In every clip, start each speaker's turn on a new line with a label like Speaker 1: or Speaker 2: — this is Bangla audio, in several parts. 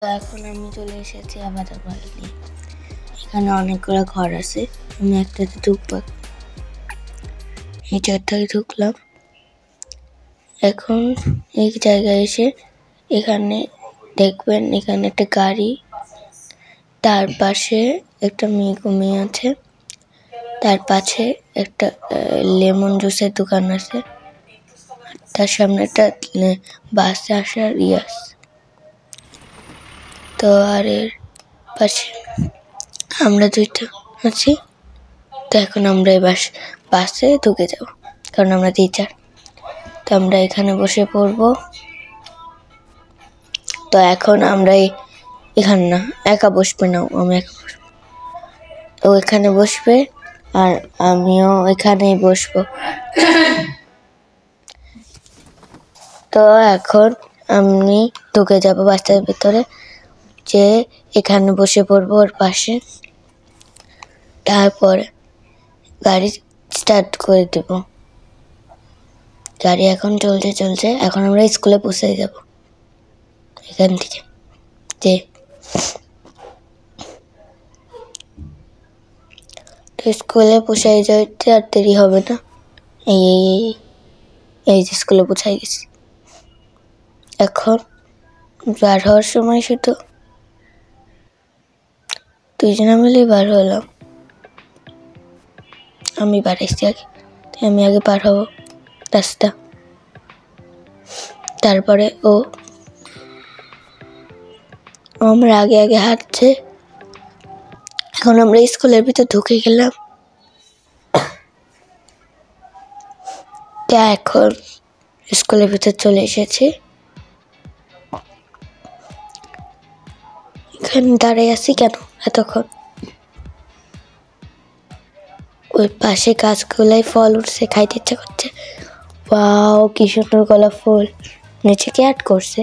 Speaker 1: তো এখন আমি চলে এসেছি আমাদের বাড়ি নিয়ে। এখানে অনেকগুলো ঘর আছে, আমি একটাতে ঢুকবো। এই চারটায় ঢুকলাম। এখন এই জায়গায় এসে এখানে দেখবেন এখানে একটা গাড়ি, তার পাশে একটা মেয়ে ঘুমিয়ে আছে, তার পাশে একটা লেমন জুসের দোকান আছে, তার সামনে একটা বাসে আসার ইয়াস। তো আর এর পাশে আমরা দুইটা আছি। তো এখন আমরা এই বাসে ঢুকে যাব, কারণ আমরা টিচার। তো আমরা এখানে বসে পড়বো। তো এখন আমরা এখানে না, একা বসবে না, আমি একা বসবো, ও এখানে বসবে আর আমিও এখানেই বসবো। তো এখন আমি ঢুকে যাব বাসটার ভিতরে, যে এখানে বসে পড়বো ওর পাশে। তারপরে গাড়ি স্টার্ট করে দেব। গাড়ি এখন চলছে। এখন আমরা স্কুলে পৌঁছে যাব এখান থেকে। যে তো স্কুলে পৌঁছাই যাইতে আর দেরি হবে না। এই যে স্কুলে পৌঁছাই গেছি। এখন বার হওয়ার সময় শুধু দুইজনে মিলেই বার হলাম। আমি বাড়াইছি আগে, আমি আগে পার হব রাস্তা। তারপরে ও আমরা আগে হাঁটছে। এখন আমরা স্কুলের ভিতর ঢুকে গেলাম। এখন স্কুলের ভিতর চলে এসেছি। এখানে দাঁড়িয়ে আছি কেন এতক্ষণ? ওই পাশে গাছগুলাই ফল উঠছে, খাইতে ইচ্ছা করছে। ওয়াও, কি সুন্দর গোলাপ ফুল! নিচে কি আর্ট করছে?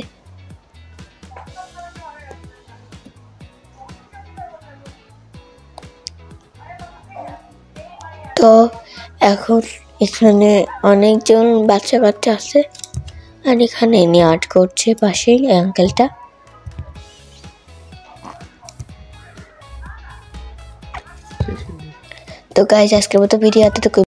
Speaker 1: তো এখন এখানে অনেকজন বাচ্চা আছে, আর এখানে এনে আর্ট করছে পাশেই আঙ্কেলটা। তো গাইজ, আজকের মতো ভিডিও এতটুকু।